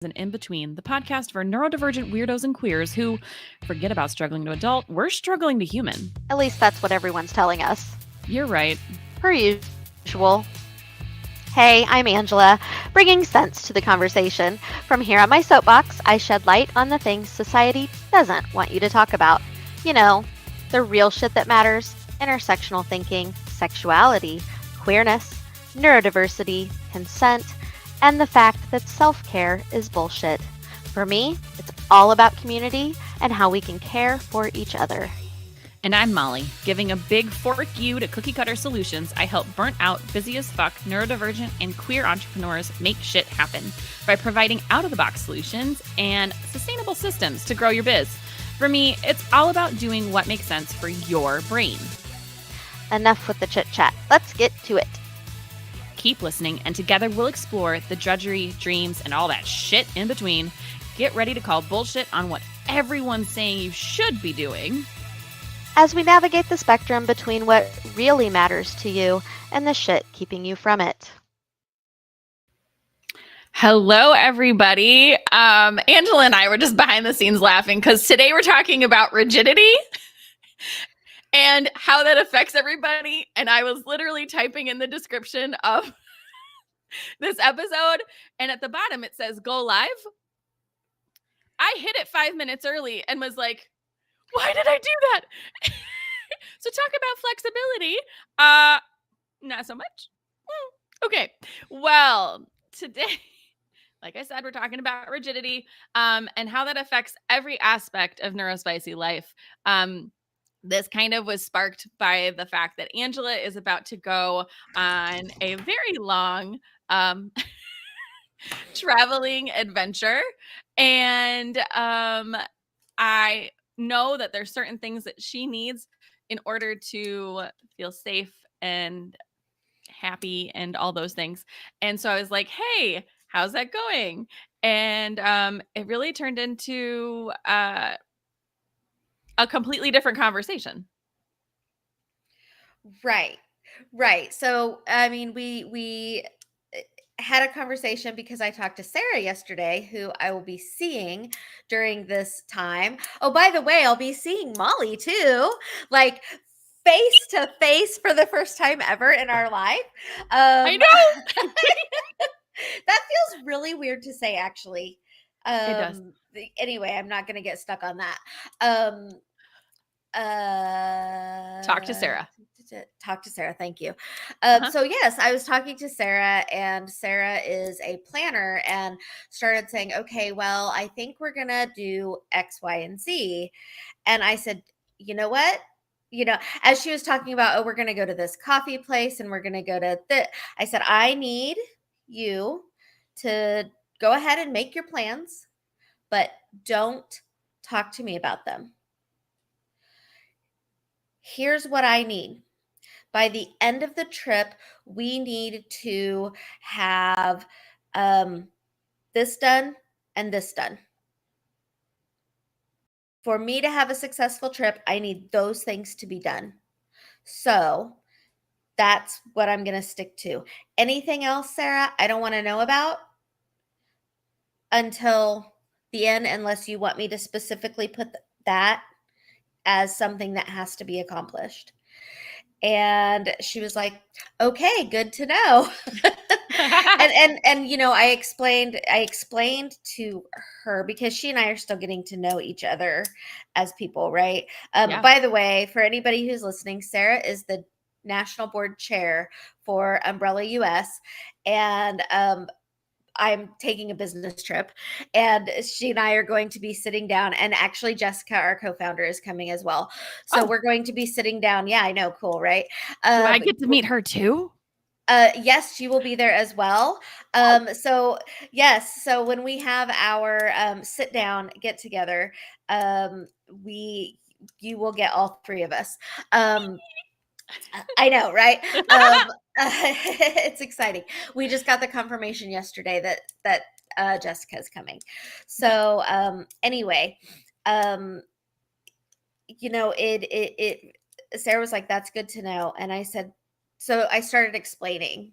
and In Between, the podcast for neurodivergent weirdos and queers who forget about struggling to adult, we're struggling to human. At least that's what everyone's telling us. You're right. Per usual. Hey, I'm Angela, bringing sense to the conversation. From here on my soapbox, I shed light on the things society doesn't want you to talk about. You know, the real shit that matters: intersectional thinking, sexuality, queerness, neurodiversity, consent, and the fact that self-care is bullshit. For me, it's all about community and how we can care for each other. And I'm Molly, giving a big fork you to cookie cutter solutions. I help burnt out, busy as fuck, neurodivergent, and queer entrepreneurs make shit happen by providing out of the box solutions and sustainable systems to grow your biz. For me, it's all about doing what makes sense for your brain. Enough with the chit chat. Let's get to it. Keep listening, and together we'll explore the drudgery, dreams, and all that shit in between. Get ready to call bullshit on what everyone's saying you should be doing, as we navigate the spectrum between what really matters to you and the shit keeping you from it. Hello, everybody. Angela and I were just behind the scenes laughing because today we're talking about rigidity and how that affects everybody. And I was literally typing in the description of this episode, and at the bottom it says go live. I hit it 5 minutes early and was like, why did I do that? So talk about flexibility. Not so much. Okay. Well, today, like I said, we're talking about rigidity and how that affects every aspect of neurospicy life. This kind of was sparked by the fact that Angela is about to go on a very long traveling adventure. And I know that there's certain things that she needs in order to feel safe and happy and all those things. And so I was like, hey, how's that going? And it really turned into a completely different conversation. Right. So, I mean, we had a conversation because I talked to Sarah yesterday, who I will be seeing during this time. Oh, by the way, I'll be seeing Molly too, like face to face for the first time ever in our life. I know. That feels really weird to say, actually. It does. Anyway, I'm not going to get stuck on that. Talk to Sarah. Thank you. So yes, I was talking to Sarah, and Sarah is a planner, and started saying, okay, well, I think we're gonna do X, Y, and Z. And I said, you know what, as she was talking about, oh, we're gonna go to this coffee place and we're gonna go to I said, I need you to go ahead and make your plans, but don't talk to me about them. Here's what I need. By the end of the trip, we need to have this done and this done. For me to have a successful trip, I need those things to be done. So that's what I'm going to stick to. Anything else, Sarah, I don't want to know about until the end, unless you want me to specifically put that as something that has to be accomplished. And she was like, okay, good to know. and I explained to her, because she and I are still getting to know each other as people, right? Yeah. By the way, for anybody who's listening, Sarah is the national board chair for Umbrella US, and I'm taking a business trip, and she and I are going to be sitting down, and actually Jessica, our co-founder, is coming as well. So we're going to be sitting down. Yeah, I know. Cool. Right. Do I get to meet her too? Yes, she will be there as well. So yes. So when we have our sit down get together, you will get all three of us. I know, right? It's exciting. We just got the confirmation yesterday that Jessica's coming. So anyway, Sarah was like, that's good to know. And I said, so I started explaining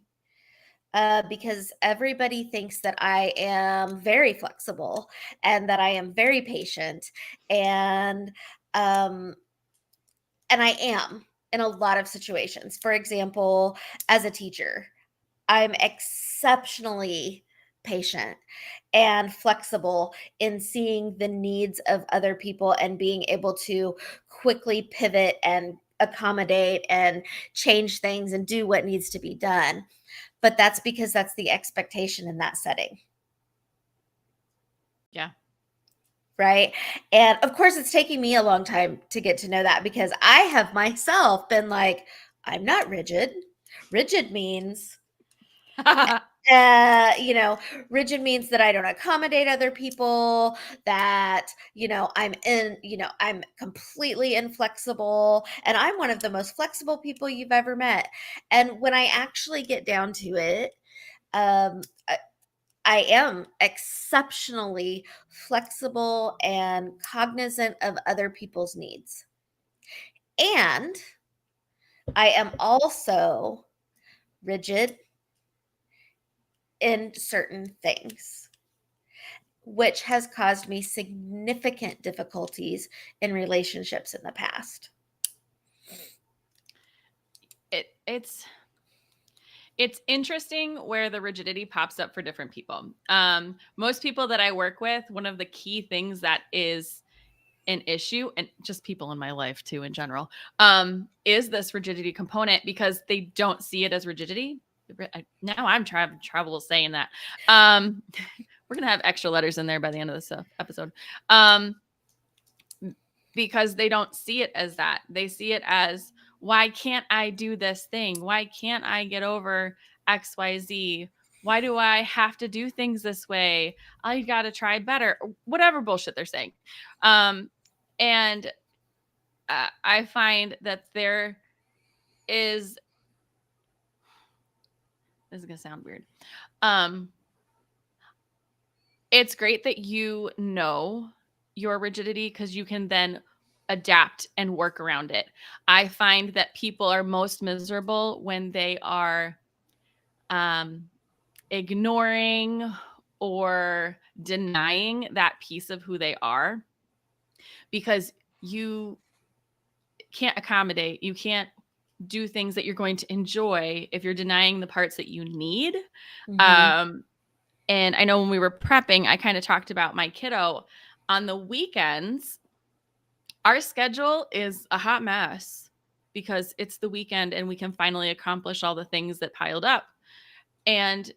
because everybody thinks that I am very flexible and that I am very patient, and I am in a lot of situations. For example, as a teacher, I'm exceptionally patient and flexible in seeing the needs of other people and being able to quickly pivot and accommodate and change things and do what needs to be done. But that's because that's the expectation in that setting. Yeah. Right. And of course, it's taking me a long time to get to know that, because I have myself been like, I'm not rigid. Rigid means rigid means that I don't accommodate other people, that, I'm completely inflexible, and I'm one of the most flexible people you've ever met. And when I actually get down to it, um, I, I am exceptionally flexible and cognizant of other people's needs. And I am also rigid in certain things, which has caused me significant difficulties in relationships in the past. It's interesting where the rigidity pops up for different people. Most people that I work with, one of the key things that is an issue, and just people in my life too in general, is this rigidity component, because they don't see it as rigidity. Now I'm trouble saying that. We're gonna have extra letters in there by the end of this episode, because they don't see it as that. They see it as, why can't I do this thing? Why can't I get over XYZ? Why do I have to do things this way? I got to try better. Whatever bullshit they're saying. And I find that there is, this is going to sound weird. It's great that you know your rigidity, because you can then adapt and work around it. I find that people are most miserable when they are ignoring or denying that piece of who they are, because you can't accommodate, you can't do things that you're going to enjoy if you're denying the parts that you need. Mm-hmm. And I know when we were prepping, I kind of talked about my kiddo. On the weekends, our schedule is a hot mess because it's the weekend and we can finally accomplish all the things that piled up. And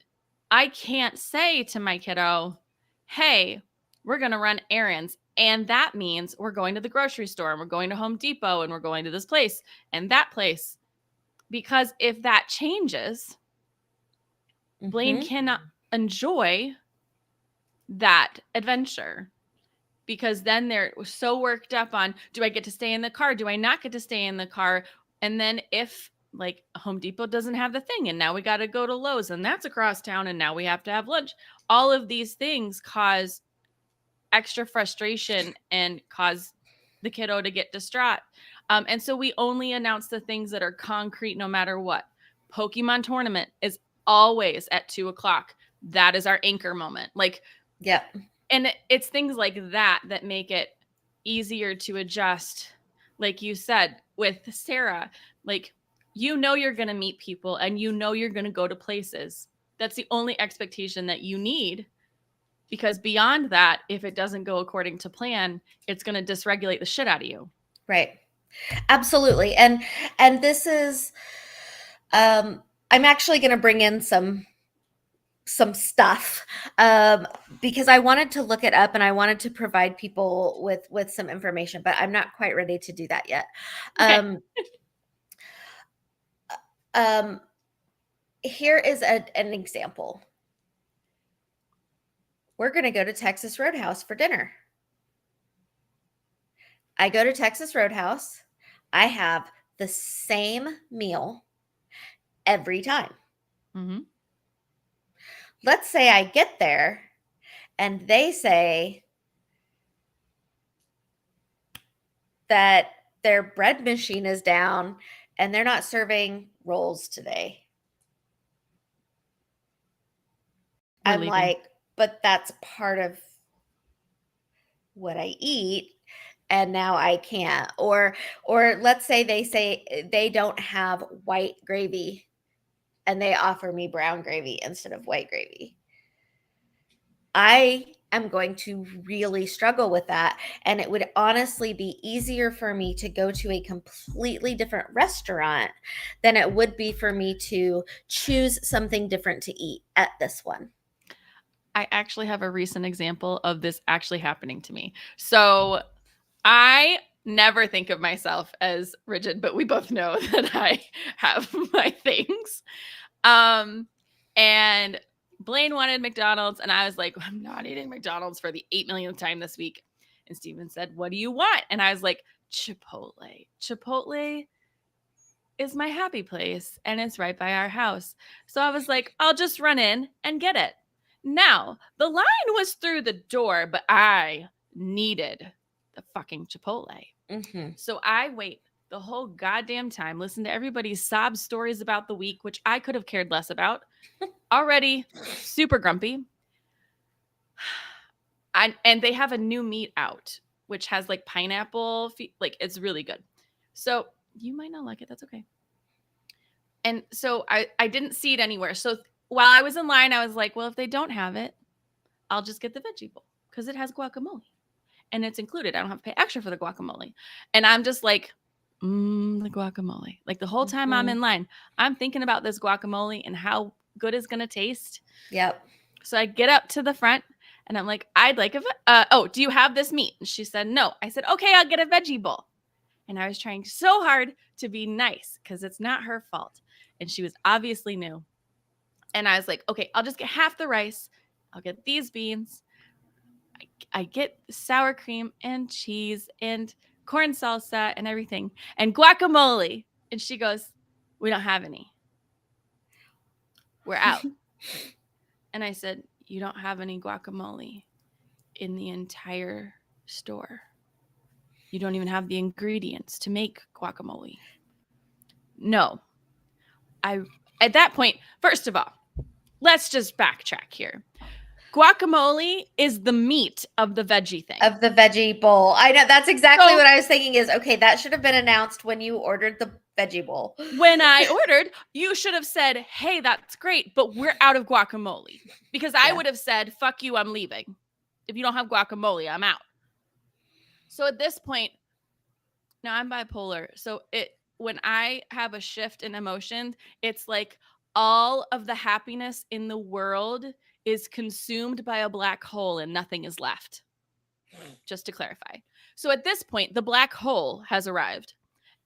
I can't say to my kiddo, hey, we're going to run errands. And that means we're going to the grocery store and we're going to Home Depot and we're going to this place and that place. Because if that changes, Blaine Mm-hmm. cannot enjoy that adventure, because then they're so worked up on, do I get to stay in the car? Do I not get to stay in the car? And then if like Home Depot doesn't have the thing and now we got to go to Lowe's and that's across town and now we have to have lunch, all of these things cause extra frustration and cause the kiddo to get distraught. And so we only announce the things that are concrete no matter what. Pokemon tournament is always at 2:00. That is our anchor moment. Like, Yep. and it's things like that that make it easier to adjust. Like you said with Sarah, like, you're going to meet people and you're going to go to places. That's the only expectation that you need, because beyond that, if it doesn't go according to plan, it's going to dysregulate the shit out of you. Right. Absolutely. And this is I'm actually going to bring in some stuff, because I wanted to look it up and I wanted to provide people with some information, but I'm not quite ready to do that yet. Okay. Here is an example. We're going to go to Texas Roadhouse for dinner. I go to Texas Roadhouse. I have the same meal every time. Mm-hmm. Let's say I get there and they say that their bread machine is down and they're not serving rolls today. I'm leaving. like, but that's part of what I eat, and now I can't. Or let's say they don't have white gravy and they offer me brown gravy instead of white gravy. I am going to really struggle with that. And it would honestly be easier for me to go to a completely different restaurant than it would be for me to choose something different to eat at this one. I actually have a recent example of this actually happening to me. So I never think of myself as rigid, but we both know that I have my things. And Blaine wanted McDonald's, and I was like, I'm not eating McDonald's for the 8 millionth time this week. And Steven said, what do you want? And I was like, Chipotle. Chipotle is my happy place, and it's right by our house. So I was like, I'll just run in and get it. Now, the line was through the door, but I needed the fucking Chipotle. Mm-hmm. So I wait the whole goddamn time, listen to everybody's sob stories about the week, which I could have cared less about. Already super grumpy. And they have a new meat out, which has like pineapple, like it's really good. So you might not like it. That's okay. And so I didn't see it anywhere. So while I was in line, I was like, well, if they don't have it, I'll just get the veggie bowl because it has guacamole and it's included. I don't have to pay extra for the guacamole. And I'm just like, the guacamole. Like the whole time I'm in line, I'm thinking about this guacamole and how good it's going to taste. Yep. So I get up to the front and I'm like, I'd like do you have this meat? And she said, no. I said, okay, I'll get a veggie bowl. And I was trying so hard to be nice because it's not her fault. And she was obviously new. And I was like, okay, I'll just get half the rice. I'll get these beans. I get sour cream and cheese and corn salsa and everything and guacamole. And she goes, we don't have any. We're out. And I said, you don't have any guacamole in the entire store. You don't even have the ingredients to make guacamole. No. At that point, first of all, let's just backtrack here. Guacamole is the meat of the veggie thing. Of the veggie bowl. I know, that's exactly what I was thinking is, okay, that should have been announced when you ordered the veggie bowl. When I ordered, you should have said, hey, that's great, but we're out of guacamole. Because I would have said, fuck you, I'm leaving. If you don't have guacamole, I'm out. So at this point, now I'm bipolar. So when I have a shift in emotion, it's like all of the happiness in the world is consumed by a black hole and nothing is left. Just to clarify. So at this point, the black hole has arrived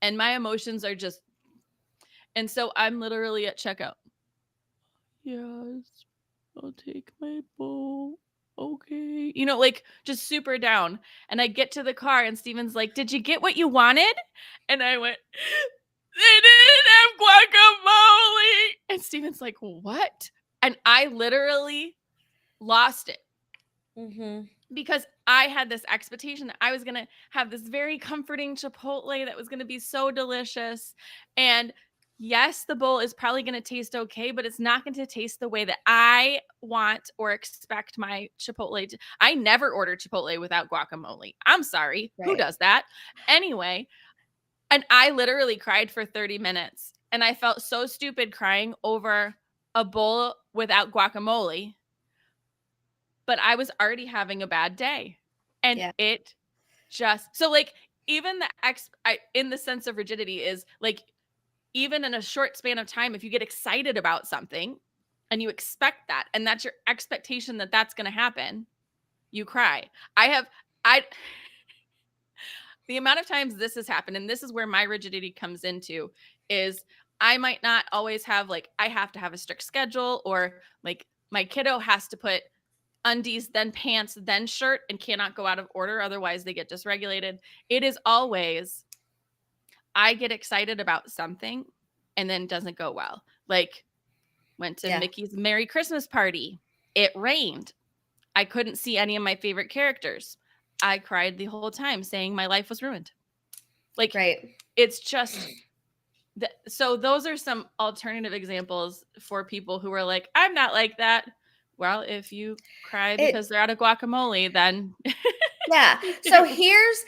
and my emotions are just, and so I'm literally at checkout. Yes, I'll take my bowl. Okay. You know, like just super down. And I get to the car and Steven's like, did you get what you wanted? And I went, they didn't have guacamole. And Steven's like, what? And I literally lost it. Because I had this expectation that I was going to have this very comforting Chipotle that was going to be so delicious. And yes, the bowl is probably going to taste okay, but it's not going to taste the way that I want or expect my Chipotle to. I never order Chipotle without guacamole. I'm sorry. Right. Who does that? Anyway, and I literally cried for 30 minutes. And I felt so stupid crying over a bowl without guacamole. But I was already having a bad day. And it just, so like, even in the sense of rigidity is like, even in a short span of time, if you get excited about something and you expect that, and that's your expectation that that's going to happen, you cry. The amount of times this has happened, and this is where my rigidity comes into, is I might not always have like, I have to have a strict schedule, or like my kiddo has to put undies, then pants, then shirt, and cannot go out of order. Otherwise they get dysregulated. It is always, I get excited about something and then doesn't go well. Like went to Mickey's Merry Christmas party. It rained. I couldn't see any of my favorite characters. I cried the whole time saying my life was ruined. Like, it's just, so those are some alternative examples for people who are like, I'm not like that. well, if you cry because they're out of guacamole, then yeah. So here's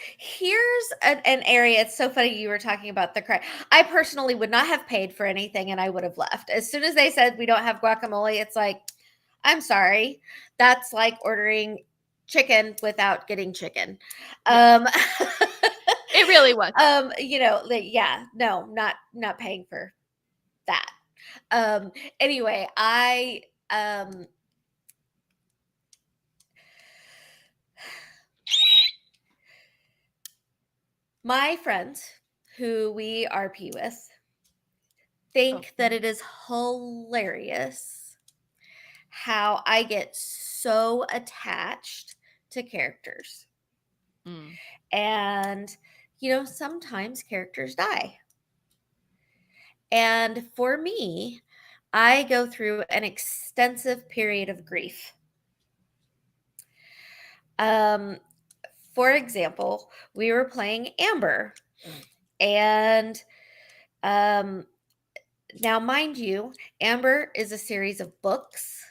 an area. It's so funny you were talking about the cry. I personally would not have paid for anything, and I would have left as soon as they said we don't have guacamole. It's like, I'm sorry, that's like ordering chicken without getting chicken. It really was. Yeah, no, not paying for that. Anyway, my friends who we RP with think that it is hilarious how I get so attached to characters. And, sometimes characters die. And for me, I go through an extensive period of grief. For example, we were playing Amber, and now, mind you, Amber is a series of books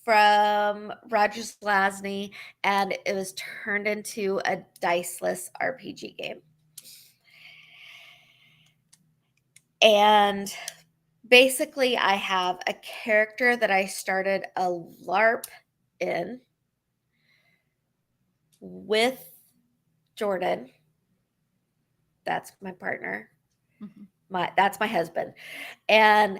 from Roger Zelazny, and it was turned into a diceless RPG game. And basically, I have a character that I started a LARP in with Jordan. That's my partner. That's my husband. And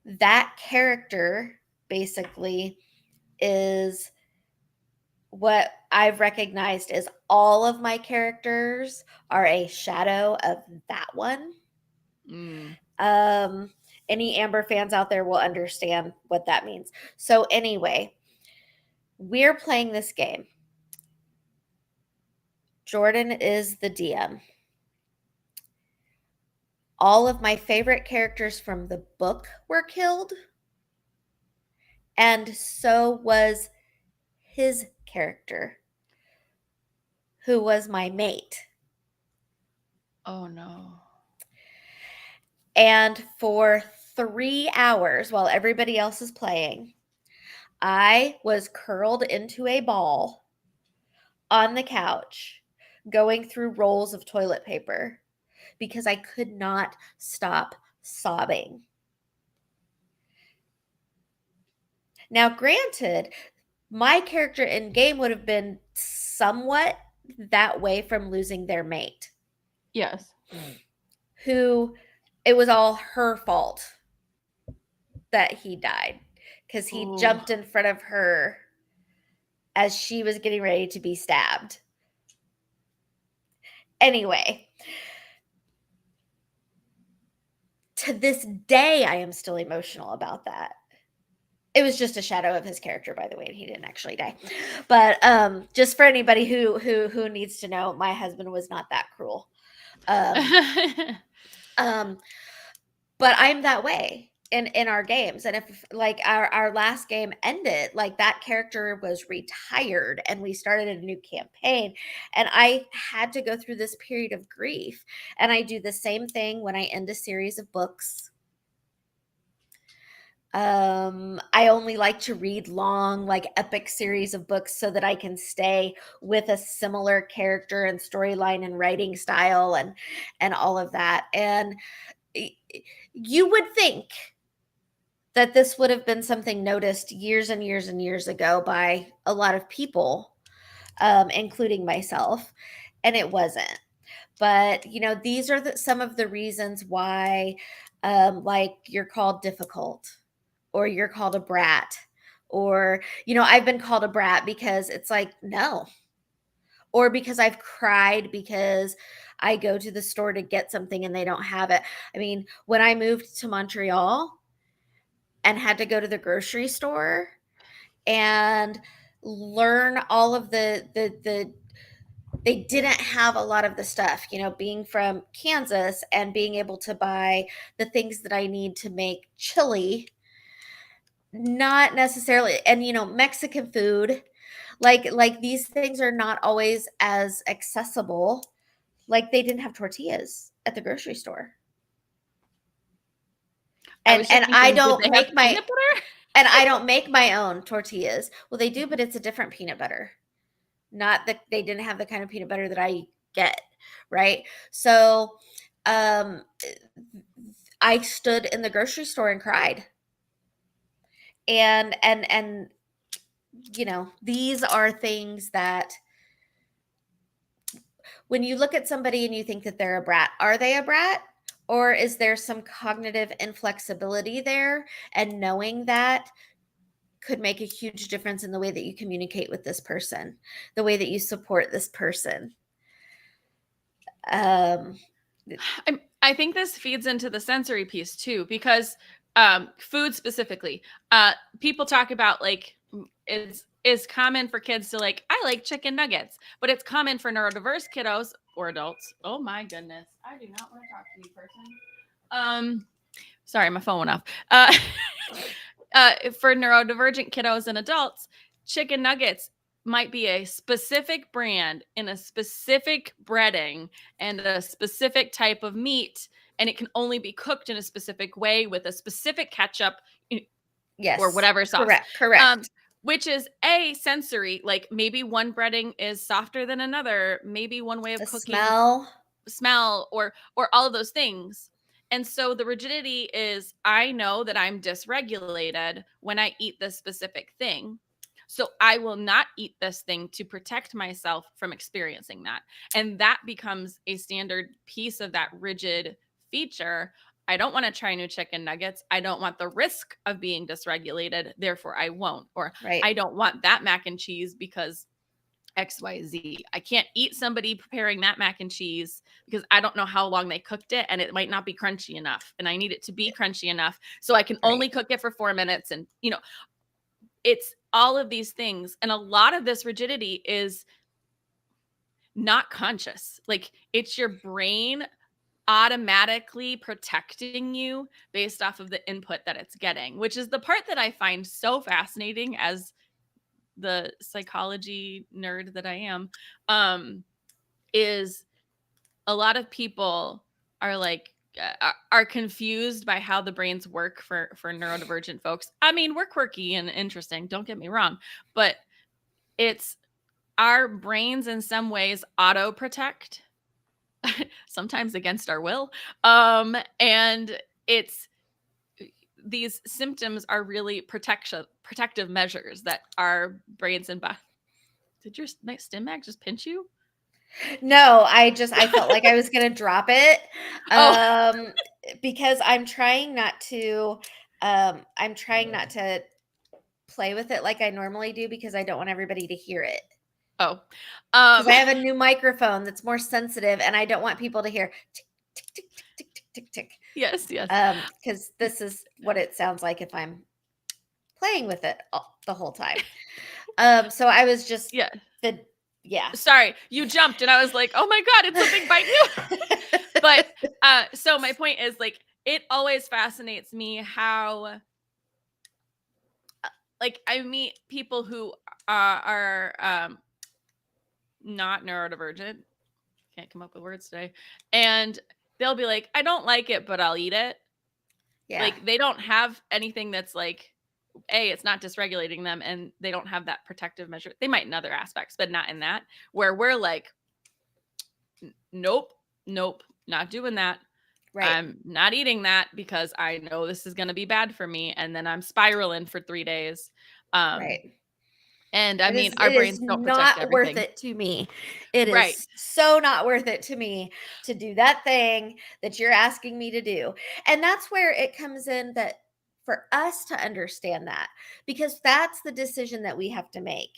that character basically is what I've recognized is all of my characters are a shadow of that one. Any Amber fans out there will understand what that means. So anyway, we're playing this game. Jordan is the DM. All of my favorite characters from the book were killed, and so was his character, who was my mate. Oh, no. And for 3 hours, while everybody else is playing, I was curled into a ball on the couch, going through rolls of toilet paper because I could not stop sobbing. Now, granted, my character in game would have been somewhat that way from losing their mate. Yes. Who, it was all her fault that he died because he jumped in front of her as she was getting ready to be stabbed. Anyway, to this day, I am still emotional about that. It was just a shadow of his character, by the way. He didn't actually die. But just for anybody who needs to know, my husband was not that cruel. But I'm that way in our games. And if like our last game ended, like that character was retired and we started a new campaign, and I had to go through this period of grief. And I do the same thing when I end a series of books. I only like to read long, like epic series of books so that I can stay with a similar character and storyline and writing style and all of that. And you would think that this would have been something noticed years and years and years ago by a lot of people, including myself, and it wasn't. But these are some of the reasons why, like, you're called difficult, or you're called a brat, or I've been called a brat because it's like, no, or because I've cried because I go to the store to get something and they don't have it. I mean, when I moved to Montreal and had to go to the grocery store and learn all of the they didn't have a lot of the stuff, being from Kansas and being able to buy the things that I need to make chili, not necessarily, and Mexican food, like these things are not always as accessible. Like they didn't have tortillas at the grocery store. And I don't make my peanut butter? and I don't make my own tortillas. Well, they do, but it's a different peanut butter. Not that they didn't have the kind of peanut butter that I get, right? So, I stood in the grocery store and cried. And these are things that when you look at somebody and you think that they're a brat, are they a brat? Or is there some cognitive inflexibility there? And knowing that could make a huge difference in the way that you communicate with this person, the way that you support this person. I think this feeds into the sensory piece too, because food specifically, people talk about like it's common for kids to like, I like chicken nuggets, but it's common for neurodiverse kiddos or adults. Oh my goodness, I do not want to talk to you, person. Sorry, my phone went off. For neurodivergent kiddos and adults, chicken nuggets might be a specific brand in a specific breading and a specific type of meat, and it can only be cooked in a specific way with a specific ketchup, yes, or whatever sauce. Correct. Which is a sensory, like maybe one breading is softer than another, maybe one way of cooking, smell, or all of those things. And so the rigidity is, I know that I'm dysregulated when I eat this specific thing. So I will not eat this thing to protect myself from experiencing that. And that becomes a standard piece of that rigid feature. I don't want to try new chicken nuggets. I don't want the risk of being dysregulated. Therefore, I won't. Or right. I don't want that mac and cheese because XYZ. I can't eat somebody preparing that mac and cheese because I don't know how long they cooked it and it might not be crunchy enough. And I need it to be crunchy enough. So I can only cook it for 4 minutes. And, it's all of these things. And a lot of this rigidity is not conscious. Like, it's your brain automatically protecting you based off of the input that it's getting, which is the part that I find so fascinating as the psychology nerd that I am, is a lot of people are like, are confused by how the brains work for neurodivergent folks. I mean, we're quirky and interesting, don't get me wrong, but it's our brains in some ways auto protect, sometimes against our will. And it's, these symptoms are really protective measures that our brains and body. Did your stim mag just pinch you? No, I felt like I was going to drop it. Because I'm trying not to play with it like I normally do because I don't want everybody to hear it. Because I have a new microphone that's more sensitive and I don't want people to hear tick, tick, tick, tick, tick, tick, tick. Yes. Because this is what it sounds like if I'm playing with it the whole time. So I was just Sorry, you jumped and I was like, oh my God, it's something biting you. But so my point is, like, it always fascinates me how, like, I meet people who are not neurodivergent. Can't come up with words today. And they'll be like, I don't like it, but I'll eat it. Yeah. Like, they don't have anything that's like, it's not dysregulating them, and they don't have that protective measure. They might in other aspects, but not in that, where we're like, nope, not doing that. Right. I'm not eating that because I know this is going to be bad for me. And then I'm spiraling for 3 days. Right. And I mean, our brains don't protect everything. Not worth it to me. It is so not worth it to me to do that thing that you're asking me to do. And that's where it comes in, that for us to understand that, because that's the decision that we have to make.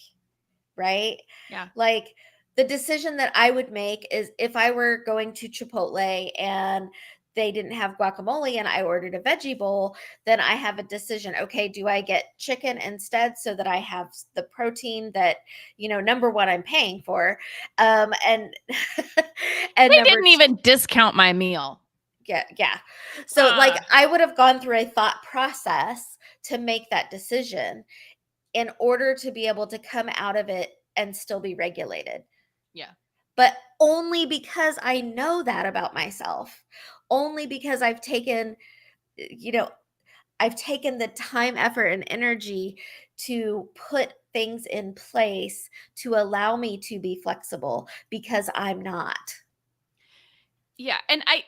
Right? Yeah. Like, the decision that I would make is if I were going to Chipotle and they didn't have guacamole and I ordered a veggie bowl, then I have a decision. Okay, do I get chicken instead so that I have the protein that, number one, I'm paying for? And they didn't even discount my meal. Yeah. So like, I would have gone through a thought process to make that decision in order to be able to come out of it and still be regulated. Yeah. But only because I know that about myself, only because I've taken, I've taken the time, effort, and energy to put things in place to allow me to be flexible because I'm not. Yeah. And I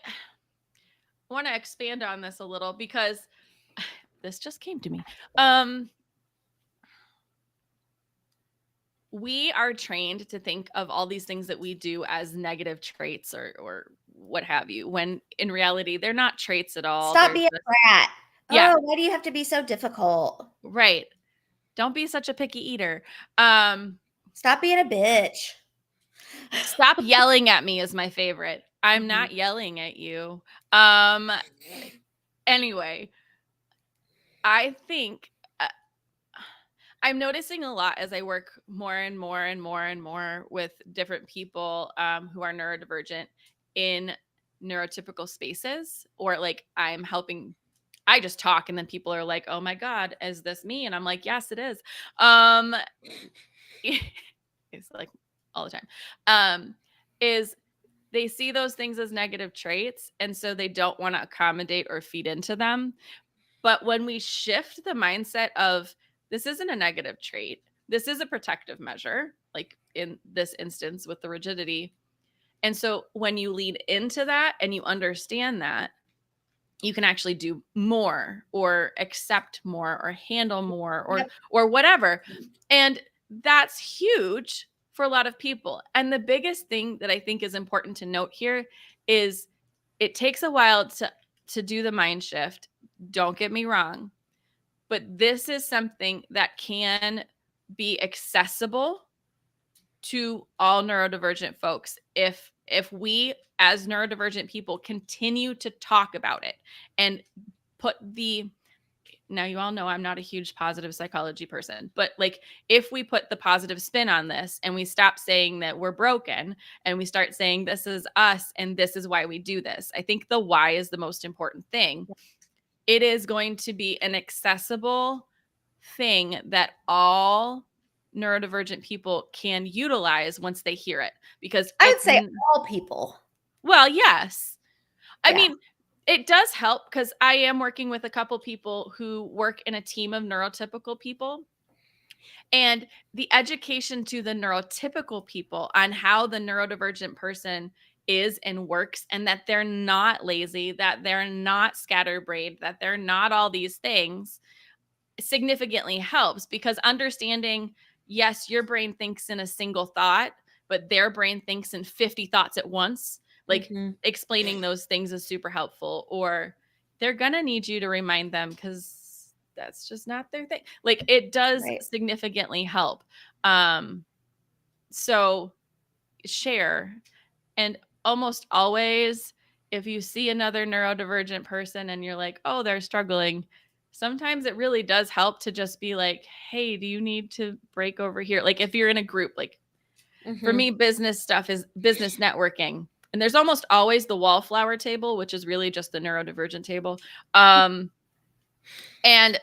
want to expand on this a little because this just came to me. We are trained to think of all these things that we do as negative traits or what have you, when in reality, they're not traits at all. Stop They're being just, a brat. yeah, Oh, why do you have to be so difficult? right. Don't be such a picky eater. Um, Stop being a bitch. Stop yelling at me is my favorite. I'm Mhm. not yelling at you. Um, anyway, I think I'm noticing a lot as I work more and more and more and more with different people who are neurodivergent in neurotypical spaces, or like I'm helping. I just talk and then people are like, "Oh my God, is this me?" And I'm like, "Yes, it is." Um, it's like all the time. Is they see those things as negative traits, and so they don't want to accommodate or feed into them. But when we shift the mindset of this isn't a negative trait, this is a protective measure, like in this instance with the rigidity. And so when you lead into that and you understand that, you can actually do more or accept more or handle more Yep. or whatever. And that's huge for a lot of people. And the biggest thing that I think is important to note here is it takes a while to do the mind shift. Don't get me wrong, but this is something that can be accessible to all neurodivergent folks if we as neurodivergent people continue to talk about it and put the now you all know I'm not a huge positive psychology person, but like if we put the positive spin on this and we stop saying that we're broken and we start saying this is us and this is why we do this, I think the why is the most important thing. It is going to be an accessible thing that all neurodivergent people can utilize once they hear it, because I would it's say all people. well, yes. I Yeah. mean, it does help because I am working with a couple people who work in a team of neurotypical people. And the education to the neurotypical people on how the neurodivergent person is and works, and that they're not lazy, that they're not scatterbrained, that they're not all these things, significantly helps, because understanding, yes, your brain thinks in a single thought, but their brain thinks in 50 thoughts at once. Like Mhm. explaining those things is super helpful, or they're going to need you to remind them because that's just not their thing. Like it does Right. significantly help. So share. And almost always, if you see another neurodivergent person and you're like, oh, they're struggling, sometimes it really does help to just be like, hey, do you need to break over here? Like if you're in a group, like for Mhm. me, business stuff is business networking. And there's almost always the wallflower table, which is really just the neurodivergent table. And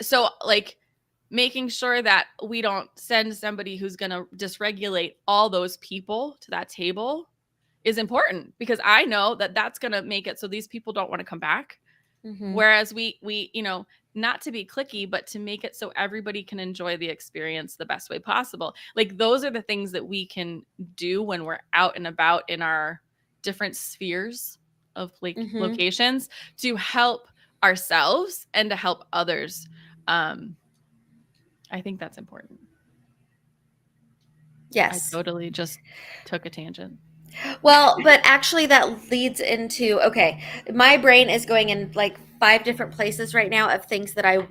so like making sure that we don't send somebody who's going to dysregulate all those people to that table is important, because I know that that's going to make it so these people don't want to come back. Mhm. Whereas not to be clicky, but to make it so everybody can enjoy the experience the best way possible. Like those are the things that we can do when we're out and about in our different spheres of like Mhm. locations to help ourselves and to help others. I think that's important. I Yes. totally just took a tangent. Well, but actually that leads into, okay, my brain is going in like 5 different places right now of things that I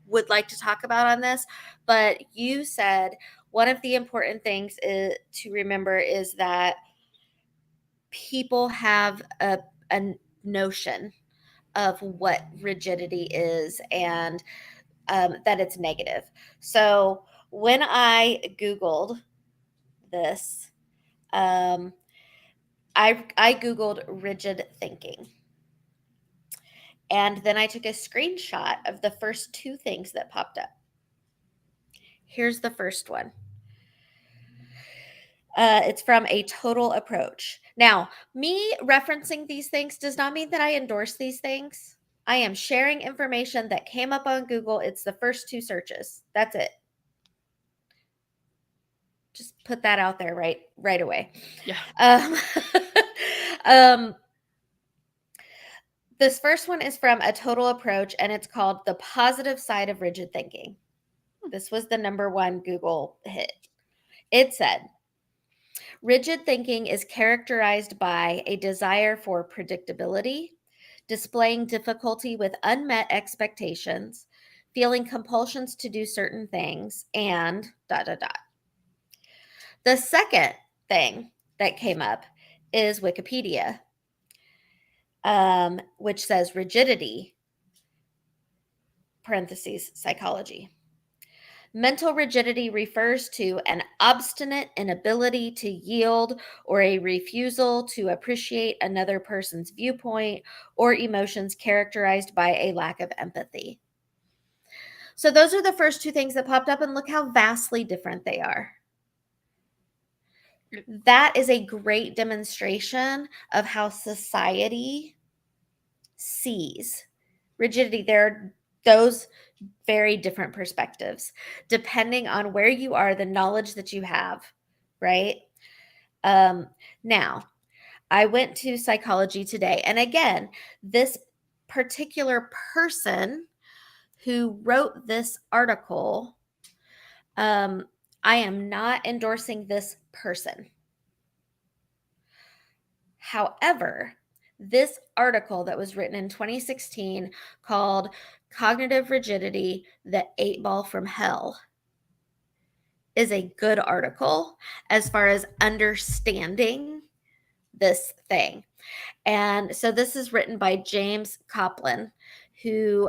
would like to talk about on this, but you said one of the important things to remember is that people have a notion of what rigidity is, and that it's negative. So when I Googled this, um, I Googled rigid thinking. And then I took a screenshot of the first 2 things that popped up. Here's the first one. It's from A Total Approach. Now, me referencing these things does not mean that I endorse these things. I am sharing information that came up on Google. It's the first 2 searches. That's it. Just put that out there right away. Yeah. This first one is from A Total Approach, and it's called The Positive Side of Rigid Thinking. This was the #1 Google hit. It said, rigid thinking is characterized by a desire for predictability, displaying difficulty with unmet expectations, feeling compulsions to do certain things, and ... The second thing that came up is Wikipedia, which says rigidity, parentheses, psychology. Mental rigidity refers to an obstinate inability to yield or a refusal to appreciate another person's viewpoint or emotions characterized by a lack of empathy. So those are the first 2 things that popped up, and look how vastly different they are. That is a great demonstration of how society sees rigidity. There are those very different perspectives depending on where you are, the knowledge that you have, right? Now, I went to Psychology Today, and again, this particular person who wrote this article, I am not endorsing this person. However, this article that was written in 2016 called Cognitive Rigidity, the 8-Ball from Hell is a good article as far as understanding this thing. And so this is written by James Copland, who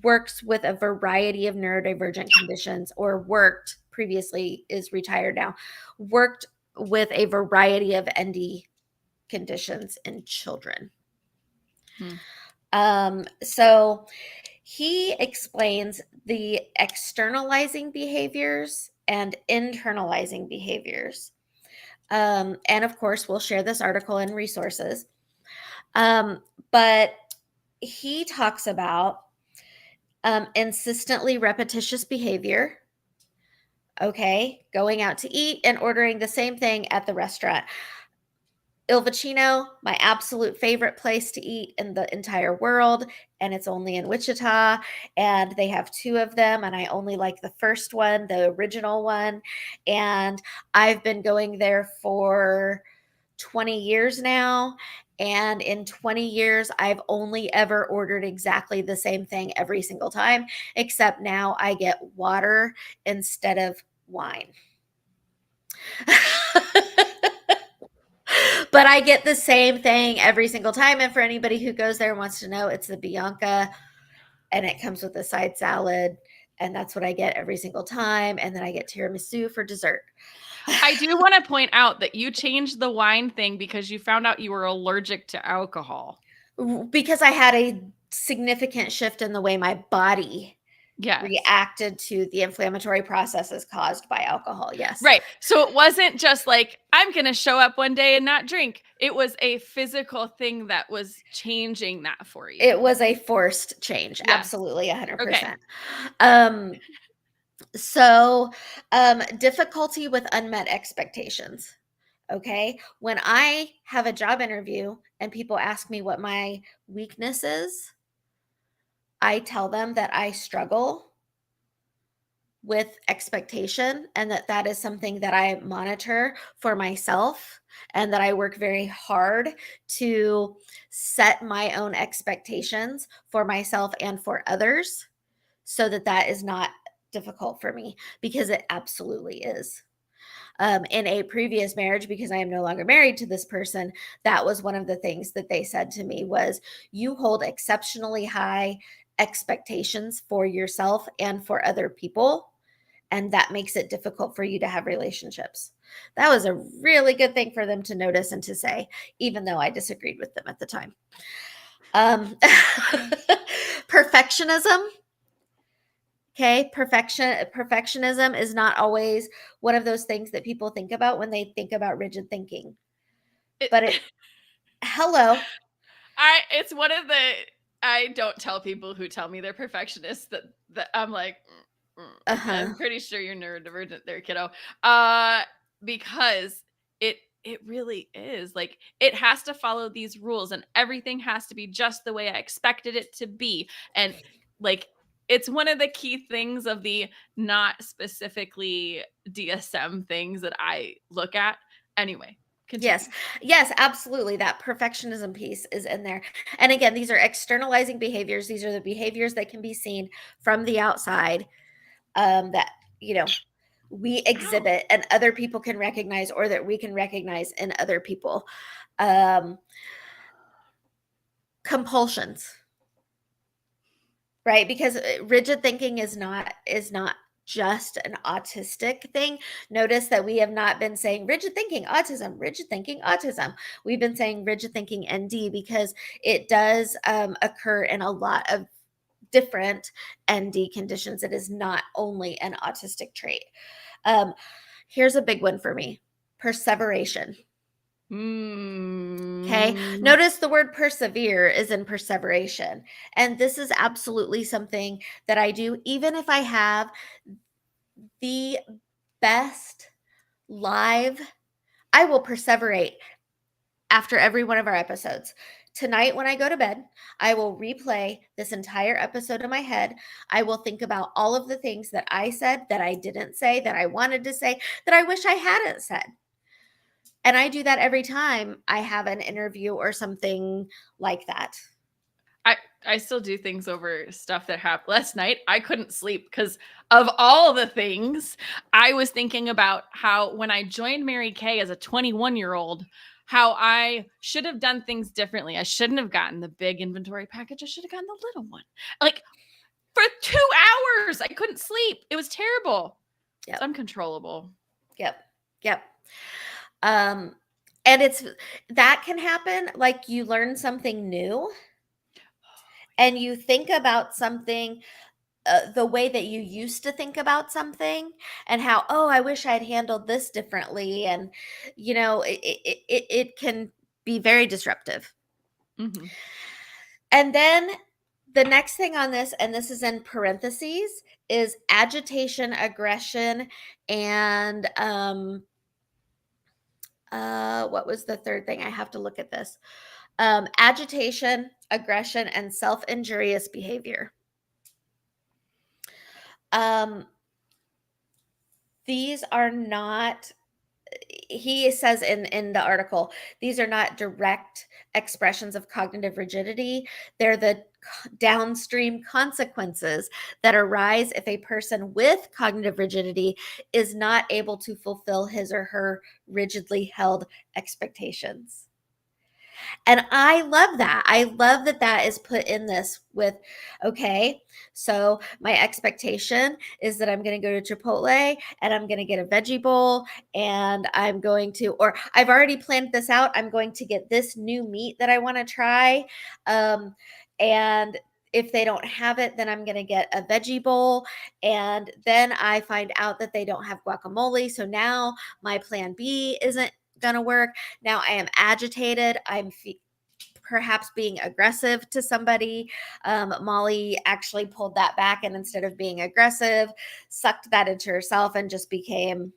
works with a variety of neurodivergent conditions, or worked previously, is retired now, worked with a variety of ND conditions in children. So he explains the externalizing behaviors and internalizing behaviors. And of course, we'll share this article and resources. But he talks about insistently repetitious behavior. Okay, going out to eat and ordering the same thing at the restaurant. Il Vicino, my absolute favorite place to eat in the entire world, and it's only in Wichita, and they have 2 of them, and I only like the first one, the original one, and I've been going there for 20 years now, and in 20 years, I've only ever ordered exactly the same thing every single time, except now I get water instead of wine. But I get the same thing every single time. And for anybody who goes there and wants to know, it's the Bianca, and it comes with a side salad. And that's what I get every single time. And then I get tiramisu for dessert. I do want to point out that you changed the wine thing because you found out you were allergic to alcohol. Because I had a significant shift in the way my body reacted to the inflammatory processes caused by alcohol. Yes. Right. So it wasn't just like, I'm going to show up one day and not drink. It was a physical thing that was changing that for you. It was a forced change. Yes. Absolutely. 100%. Okay. So difficulty with unmet expectations. Okay. When I have a job interview and people ask me what my weakness is, I tell them that I struggle with expectation, and that is something that I monitor for myself, and that I work very hard to set my own expectations for myself and for others, so that is not difficult for me, because it absolutely is. In a previous marriage, because I am no longer married to this person, that was one of the things that they said to me was, you hold exceptionally high expectations for yourself and for other people, and that makes it difficult for you to have relationships. That was a really good thing for them to notice and to say, even though I disagreed with them at the time. Perfectionism. Okay, perfectionism is not always one of those things that people think about when they think about rigid thinking. But hello. It's one of the I don't tell people who tell me they're perfectionists that I'm like, I'm pretty sure you're neurodivergent there, kiddo. Because it really is like it has to follow these rules and everything has to be just the way I expected it to be. And like it's one of the key things of the not specifically DSM things that I look at. Anyway, continue. Yes, absolutely. That perfectionism piece is in there. And again, these are externalizing behaviors. These are the behaviors that can be seen from the outside, that, we exhibit and other people can recognize, or that we can recognize in other people. Compulsions, right? Because rigid thinking is not just an autistic thing. Notice that we have not been saying rigid thinking autism, rigid thinking autism. We've been saying rigid thinking ND because it does occur in a lot of different ND conditions. It is not only an autistic trait. Here's a big one for me: perseveration. Okay. Notice the word persevere is in perseveration. And this is absolutely something that I do, even if I have the best live, I will perseverate after every one of our episodes. Tonight, when I go to bed, I will replay this entire episode in my head. I will think about all of the things that I said, that I didn't say, that I wanted to say, that I wish I hadn't said. And I do that every time I have an interview or something like that. I still do things over stuff that happened last night. I couldn't sleep because of all the things. I was thinking about how when I joined Mary Kay as a 21-year-old, how I should have done things differently. I shouldn't have gotten the big inventory package. I should have gotten the little one. Like for 2 hours, I couldn't sleep. It was terrible. Yep. It's uncontrollable. Yep. And that can happen. Like you learn something new and you think about something the way that you used to think about something, and how, oh, I wish I'd handled this differently. And, it can be very disruptive. Mm-hmm. And then the next thing on this, and this is in parentheses, is agitation, aggression, and what was the third thing? I have to look at this. Agitation, aggression, and self-injurious behavior. These are not, he says in the article, these are not direct expressions of cognitive rigidity. They're the downstream consequences that arise if a person with cognitive rigidity is not able to fulfill his or her rigidly held expectations. And I love that. I love that that is put in this with, okay, so my expectation is that I'm going to go to Chipotle and I'm going to get a veggie bowl, and I'm going to, or I've already planned this out, I'm going to get this new meat that I want to try. And if they don't have it, then I'm going to get a veggie bowl. And then I find out that they don't have guacamole. So now my plan B isn't going to work. Now I am agitated. I'm perhaps being aggressive to somebody. Molly actually pulled that back, and instead of being aggressive, sucked that into herself and just became,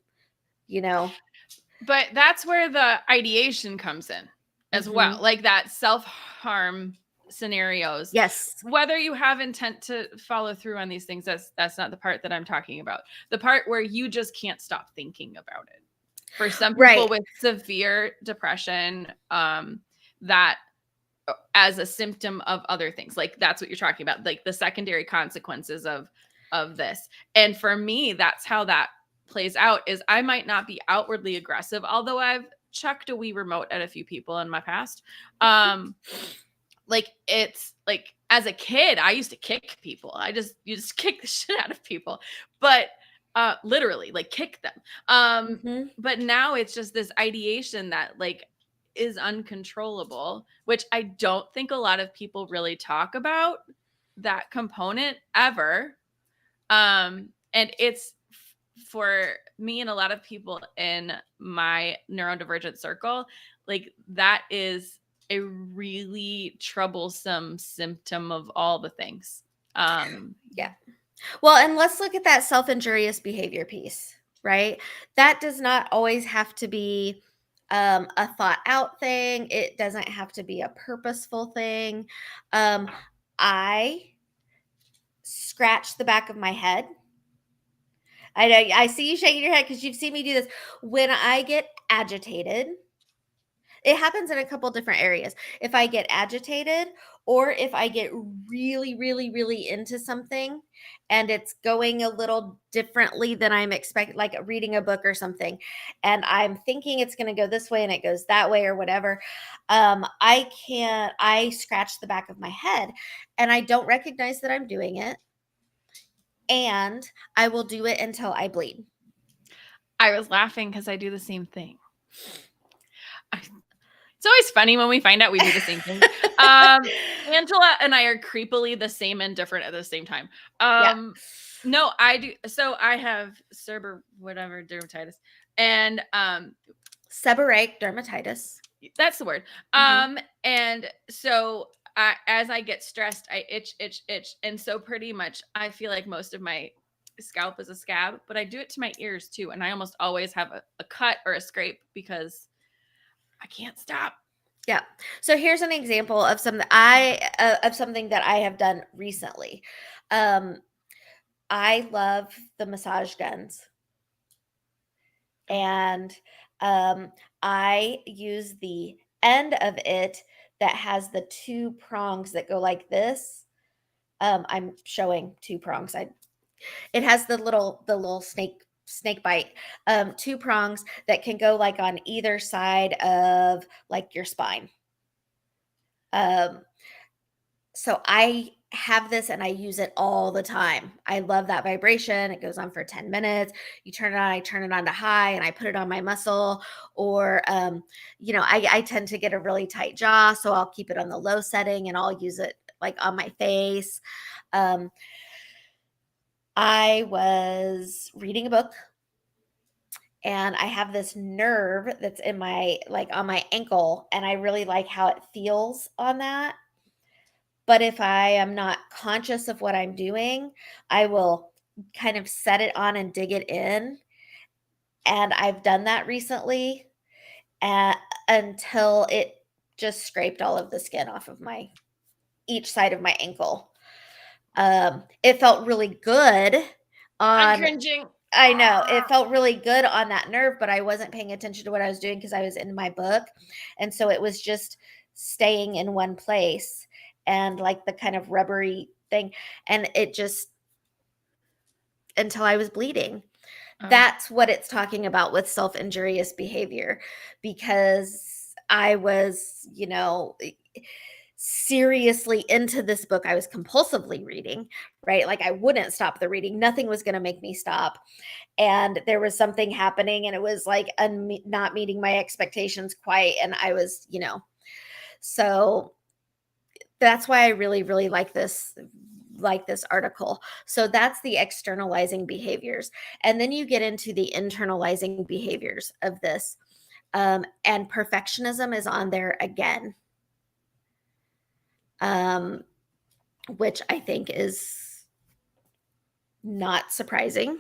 But that's where the ideation comes in as well. Like that self-harm scenarios. Yes. Whether you have intent to follow through on these things, that's not the part that I'm talking about. The part where you just can't stop thinking about it. For some people with severe depression, that as a symptom of other things, like that's what you're talking about, like the secondary consequences of this. And for me, that's how that plays out. Is I might not be outwardly aggressive, although I've chucked a Wii remote at a few people in my past. Like it's like as a kid, I used to kick people. You just kick the shit out of people, but literally like kick them. But now it's just this ideation that like is uncontrollable, which I don't think a lot of people really talk about that component ever. And it's for me and a lot of people in my neurodivergent circle, like that is a really troublesome symptom of all the things. Yeah. Well, and let's look at that self-injurious behavior piece, right? That does not always have to be a thought out thing. It doesn't have to be a purposeful thing. I scratch the back of my head. I see you shaking your head because you've seen me do this. When I get agitated, it happens in a couple different areas. If I get agitated or if I get really, really, really into something and it's going a little differently than I'm expecting, like reading a book or something, and I'm thinking it's going to go this way and it goes that way or whatever, I scratch the back of my head and I don't recognize that I'm doing it. And I will do it until I bleed. I was laughing because I do the same thing. It's always funny when we find out we do the same thing. Angela and I are creepily the same and different at the same time. No, I do. So I have whatever dermatitis, and seborrheic dermatitis. That's the word. And so as I get stressed, I itch, and so pretty much I feel like most of my scalp is a scab, but I do it to my ears too, and I almost always have a cut or a scrape because I can't stop. Yeah. So here's an example of something that I have done recently. I love the massage guns, and I use the end of it that has the two prongs that go like this. I'm showing two prongs. It has the little snake bite, two prongs that can go like on either side of like your spine. So I have this and I use it all the time. I love that vibration. It goes on for 10 minutes. You turn it on, I turn it on to high and I put it on my muscle. Or, I tend to get a really tight jaw. So I'll keep it on the low setting and I'll use it like on my face. I was reading a book and I have this nerve that's in on my ankle, and I really like how it feels on that. But if I am not conscious of what I'm doing, I will kind of set it on and dig it in. And I've done that recently until it just scraped all of the skin off of each side of my ankle. It felt really good I'm cringing. I know. It felt really good on that nerve, but I wasn't paying attention to what I was doing because I was in my book. And so it was just staying in one place and like the kind of rubbery thing. And it just, until I was bleeding. That's what it's talking about with self-injurious behavior, because I was, seriously into this book. I was compulsively reading, right? Like I wouldn't stop the reading. Nothing was going to make me stop. And there was something happening and it was like not meeting my expectations quite. And I was, so that's why I really, really like this article. So that's the externalizing behaviors. And then you get into the internalizing behaviors of this. And perfectionism is on there again. Which I think is not surprising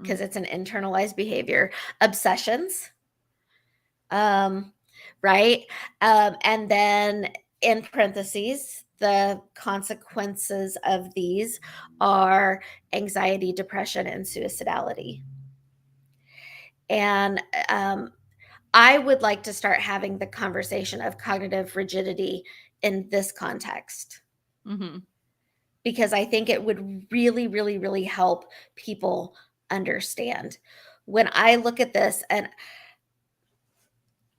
because it's an internalized behavior. Obsessions, right? And then in parentheses, the consequences of these are anxiety, depression, and suicidality. And I would like to start having the conversation of cognitive rigidity in this context. Because I think it would really, really, really help people understand. When I look at this and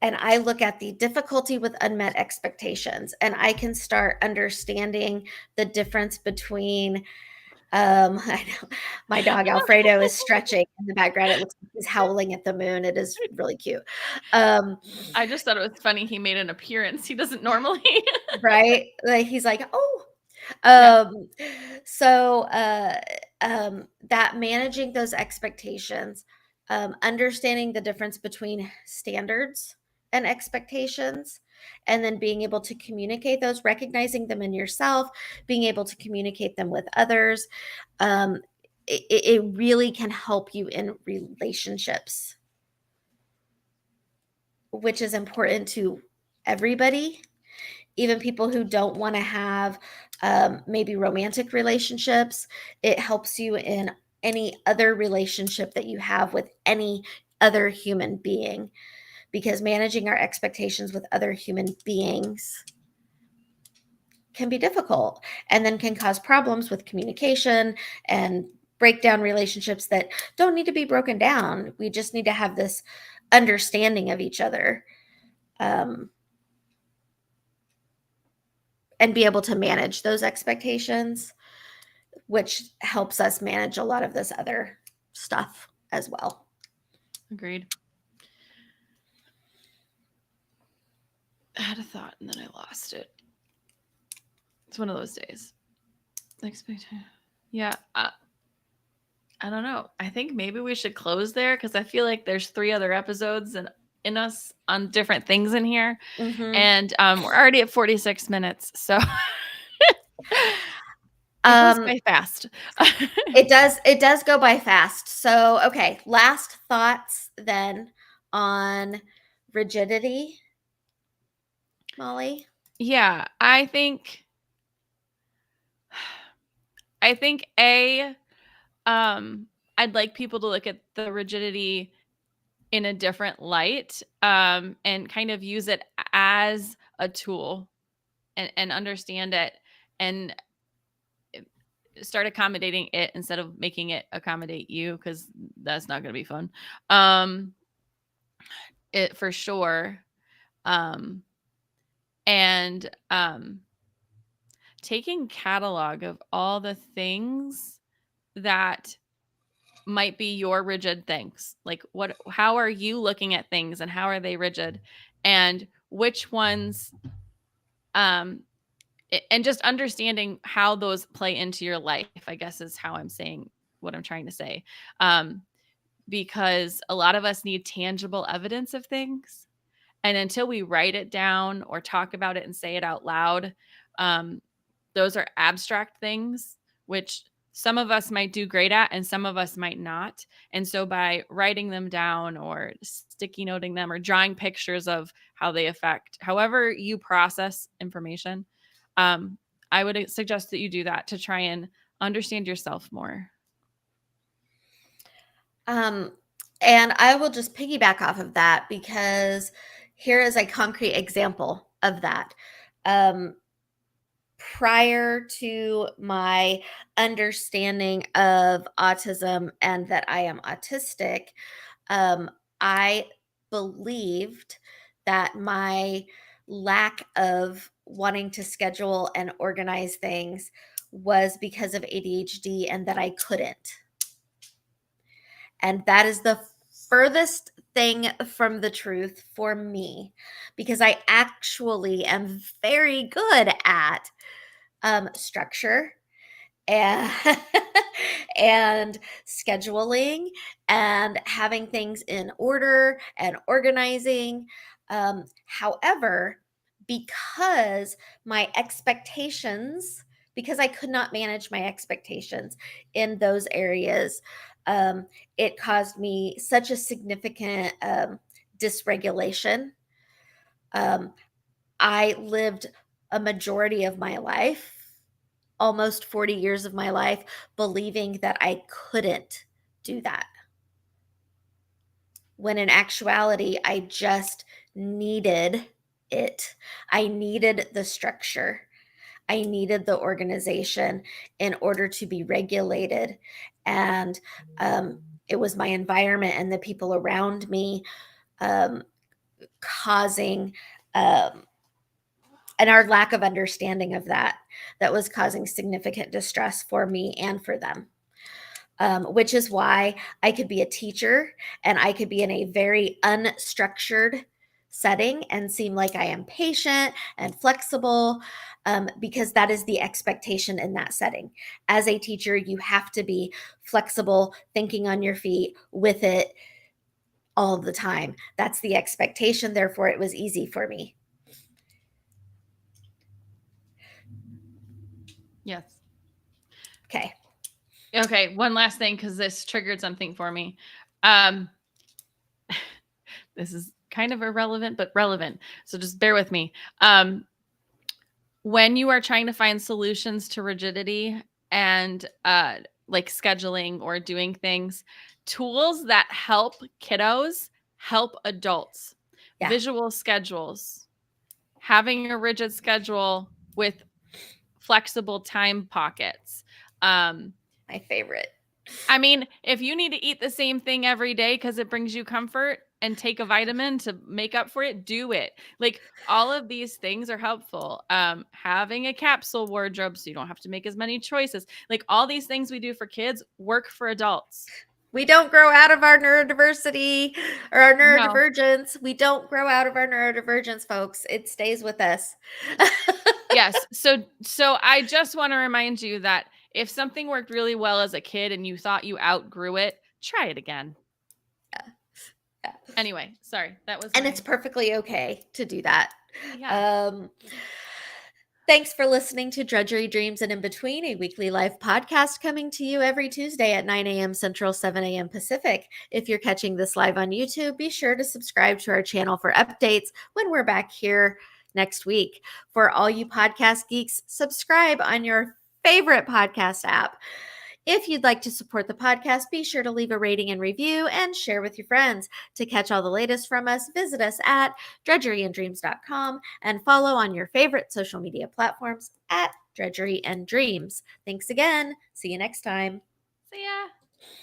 I look at the difficulty with unmet expectations, and I can start understanding the difference between I know my dog Alfredo is stretching in the background. It looks like he's howling at the moon. It is really cute. I just thought it was funny he made an appearance. He doesn't normally. Right? Like he's like, oh. So that managing those expectations, understanding the difference between standards and expectations, and then being able to communicate those, recognizing them in yourself, being able to communicate them with others. It really can help you in relationships, which is important to everybody, even people who don't want to have maybe romantic relationships. It helps you in any other relationship that you have with any other human being, because managing our expectations with other human beings can be difficult and then can cause problems with communication and break down relationships that don't need to be broken down. We just need to have this understanding of each other, and be able to manage those expectations, which helps us manage a lot of this other stuff as well. Agreed. I had a thought and then I lost it. It's one of those days. Yeah. I don't know. I think maybe we should close there because I feel like there's 3 other episodes in us on different things in here. Mm-hmm. And we're already at 46 minutes. So it goes by fast. It does go by fast. So, okay, last thoughts then on rigidity, Molly. Yeah, I think I'd like people to look at the rigidity in a different light, and kind of use it as a tool and understand it and start accommodating it instead of making it accommodate you, because that's not going to be fun. It for sure. And taking catalog of all the things that might be your rigid things. Like how are you looking at things and how are they rigid? And which ones and just understanding how those play into your life, I guess, is how I'm saying what I'm trying to say. Because a lot of us need tangible evidence of things. And until we write it down or talk about it and say it out loud, those are abstract things, which some of us might do great at and some of us might not. And so by writing them down or sticky noting them or drawing pictures of how they affect, however you process information, I would suggest that you do that to try and understand yourself more. And I will just piggyback off of that, because here is a concrete example of that. Prior to my understanding of autism and that I am autistic, I believed that my lack of wanting to schedule and organize things was because of ADHD and that I couldn't. And that is the furthest thing from the truth for me, because I actually am very good at structure and and scheduling and having things in order and organizing. However, because my expectations, because I could not manage my expectations in those areas, it caused me such a significant dysregulation. I lived a majority of my life, almost 40 years of my life, believing that I couldn't do that, when in actuality, I just needed it. I needed the structure. I needed the organization in order to be regulated. And it was my environment and the people around me causing, and our lack of understanding of that was causing significant distress for me and for them. Which is why I could be a teacher and I could be in a very unstructured setting and seem like I am patient and flexible, because that is the expectation in that setting. As a teacher, you have to be flexible, thinking on your feet with it all the time. That's the expectation. Therefore, it was easy for me. Yes. Okay. Okay, one last thing, because this triggered something for me. This is kind of irrelevant, but relevant. So just bear with me. When you are trying to find solutions to rigidity and like scheduling or doing things, tools that help kiddos help adults. Yeah. Visual schedules, having a rigid schedule with flexible time pockets. My favorite. I mean, if you need to eat the same thing every day because it brings you comfort and take a vitamin to make up for it, do it. Like all of these things are helpful. Having a capsule wardrobe so you don't have to make as many choices. Like all these things we do for kids work for adults. We don't grow out of our neurodiversity or our No. neurodivergence. We don't grow out of our neurodivergence, folks. It stays with us. Yes. So I just want to remind you that if something worked really well as a kid and you thought you outgrew it, try it again. Yeah. Anyway, sorry. That was And it's perfectly okay to do that. Yeah. Thanks for listening to Drudgery, Dreams, and In Between, a weekly live podcast coming to you every Tuesday at 9 a.m. Central, 7 a.m. Pacific. If you're catching this live on YouTube, be sure to subscribe to our channel for updates when we're back here next week. For all you podcast geeks, subscribe on your favorite podcast app. If you'd like to support the podcast, be sure to leave a rating and review and share with your friends. To catch all the latest from us, visit us at drudgeryanddreams.com and follow on your favorite social media platforms at Drudgery and Dreams. Thanks again. See you next time. See ya.